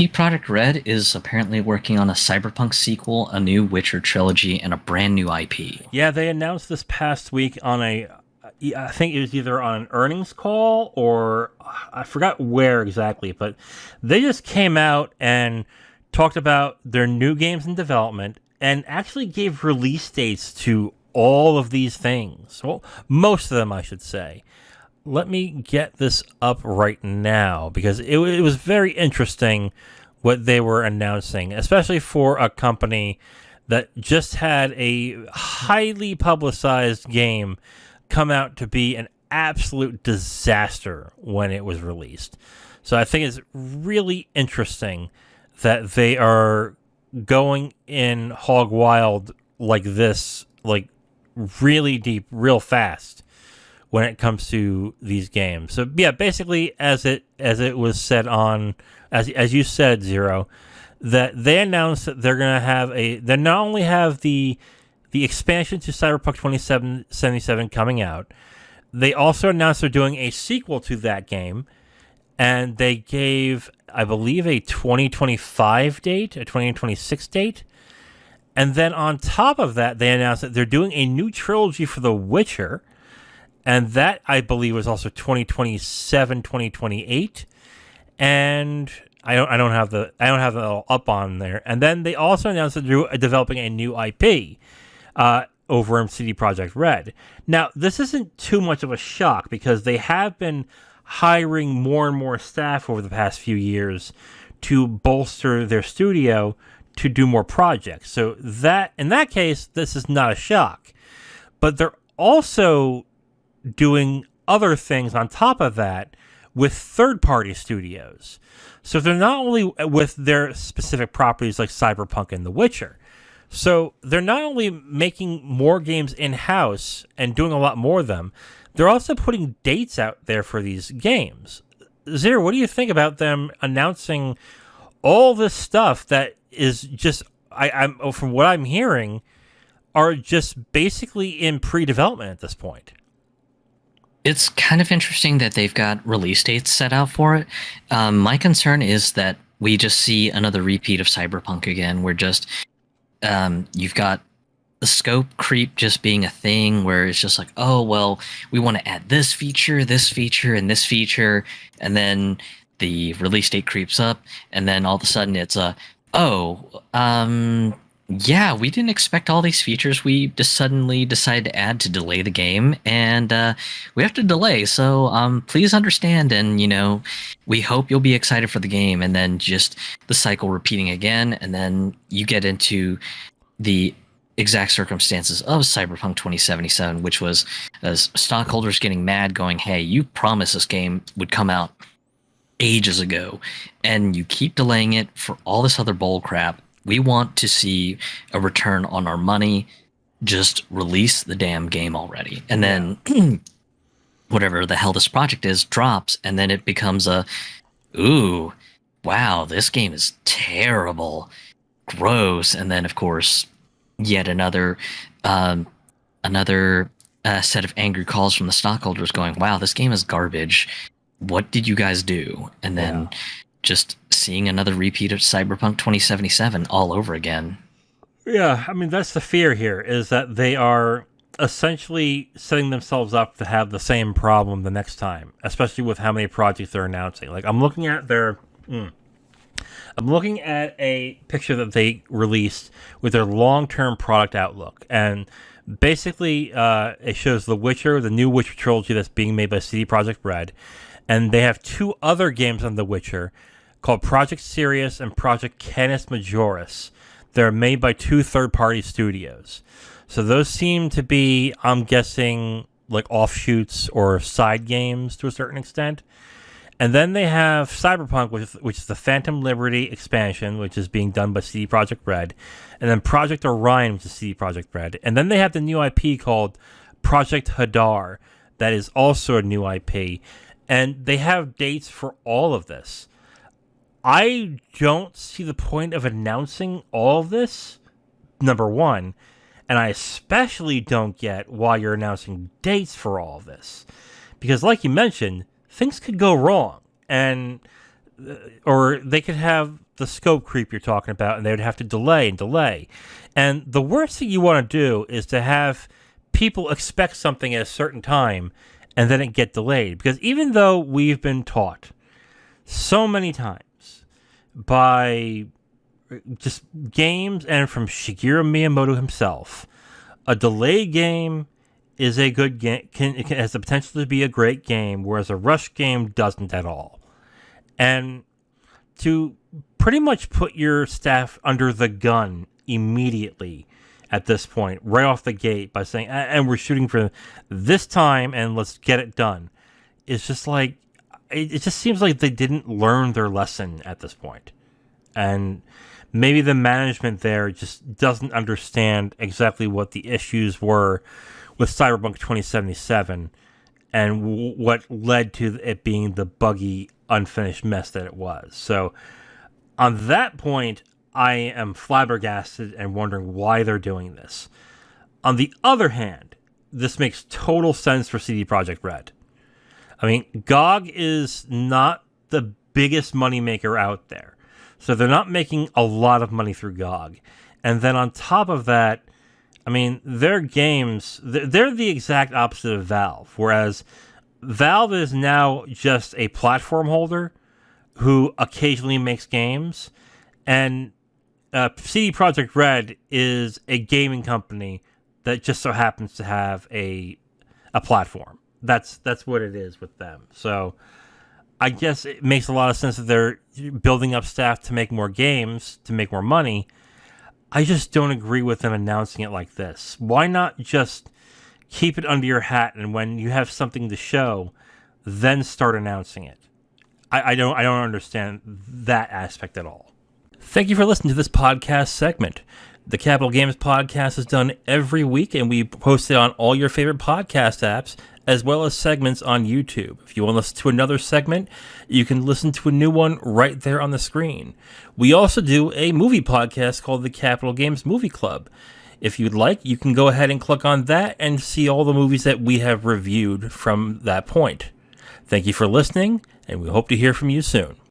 CD Projekt Red is apparently working on a Cyberpunk sequel, a new Witcher trilogy, and a brand new IP. Yeah, they announced this past week on I think it was either on an earnings call or I forgot where exactly, but they just came out and talked about their new games in development and actually gave release dates to all of these things. Well, most of them, I should say. Let me get this up right now because it was very interesting what they were announcing, especially for a company that just had a highly publicized game come out to be an absolute disaster when it was released. So I think it's really interesting that they are going in hog wild like this, like really deep, real fast when it comes to these games. So yeah, basically as it was said on as you said, Zero, that they announced that they're gonna have they not only have the expansion to Cyberpunk 2077 coming out, they also announced they're doing a sequel to that game, and they gave, I believe, a 2025 date, a 2026 date. And then on top of that, they announced that they're doing a new trilogy for The Witcher, and that I believe was also 2027, 2028. And I don't have it all up on there. And then they also announced that they're developing a new IP over in CD Projekt Red. Now, this isn't too much of a shock because they have been hiring more and more staff over the past few years to bolster their studio to do more projects. So that in that case, this is not a shock. But they're also doing other things on top of that with third-party studios. So they're not only with their specific properties like Cyberpunk and The Witcher. So they're not only making more games in-house and doing a lot more of them, they're also putting dates out there for these games. Zero, what do you think about them announcing all this stuff that is just, I'm from what I'm hearing, are just basically in pre-development at this point? It's kind of interesting that they've got release dates set out for it. My concern is that we just see another repeat of Cyberpunk again. We're just you've got the scope creep just being a thing where it's just like, oh, well, we want to add this feature, and this feature, and then the release date creeps up, and then all of a sudden it's yeah, we didn't expect all these features. We just suddenly decided to add to delay the game, and we have to delay. So please understand, and we hope you'll be excited for the game. And then just the cycle repeating again, and then you get into the exact circumstances of Cyberpunk 2077, which was as stockholders getting mad, going, "Hey, you promised this game would come out ages ago, and you keep delaying it for all this other bull crap. We want to see a return on our money. Just release the damn game already." And then whatever the hell this project is drops, and then it becomes ooh, wow, this game is terrible, gross. And then, of course, yet another set of angry calls from the stockholders going, "Wow, this game is garbage. What did you guys do?" And then just seeing another repeat of Cyberpunk 2077 all over again. Yeah, I mean, that's the fear here, is that they are essentially setting themselves up to have the same problem the next time, especially with how many projects they're announcing. Like, I'm looking at a picture that they released with their long-term product outlook, and basically it shows The Witcher, the new Witcher trilogy that's being made by CD Projekt Red, and they have two other games on The Witcher called Project Sirius and Project Canis Majoris. They're made by two third-party studios. So those seem to be, I'm guessing, like offshoots or side games to a certain extent. And then they have Cyberpunk, which is the Phantom Liberty expansion, which is being done by CD Projekt Red. And then Project Orion, which is CD Projekt Red. And then they have the new IP called Project Hadar, that is also a new IP. And they have dates for all of this. I don't see the point of announcing all of this, number one. And I especially don't get why you're announcing dates for all of this. Because like you mentioned, things could go wrong. And or they could have the scope creep you're talking about, and they would have to delay and delay. And the worst thing you want to do is to have people expect something at a certain time and then it get delayed. Because even though we've been taught so many times by just games and from Shigeru Miyamoto himself, a delayed game is a good game, has the potential to be a great game, whereas a rush game doesn't at all. And to pretty much put your staff under the gun immediately at this point, right off the gate, by saying, and we're shooting for this time and let's get it done, it's just like, it just seems like they didn't learn their lesson at this point. And maybe the management there just doesn't understand exactly what the issues were with Cyberpunk 2077 and what led to it being the buggy, unfinished mess that it was. So on that point, I am flabbergasted and wondering why they're doing this. On the other hand, this makes total sense for CD Projekt Red. I mean, GOG is not the biggest moneymaker out there. So they're not making a lot of money through GOG. And then on top of that, I mean, their games, they're the exact opposite of Valve. Whereas Valve is now just a platform holder who occasionally makes games. And CD Projekt Red is a gaming company that just so happens to have a platform. That's what it is with them. So I guess it makes a lot of sense that they're building up staff to make more games, to make more money. I just don't agree with them announcing it like this. Why not just keep it under your hat, and when you have something to show, then start announcing it? I don't understand that aspect at all. Thank you for listening to this podcast segment. The Capital Games podcast is done every week, and we post it on all your favorite podcast apps, as well as segments on YouTube. If you want to listen to another segment, you can listen to a new one right there on the screen. We also do a movie podcast called the Capital Games Movie Club. If you'd like, you can go ahead and click on that and see all the movies that we have reviewed from that point. Thank you for listening, and we hope to hear from you soon.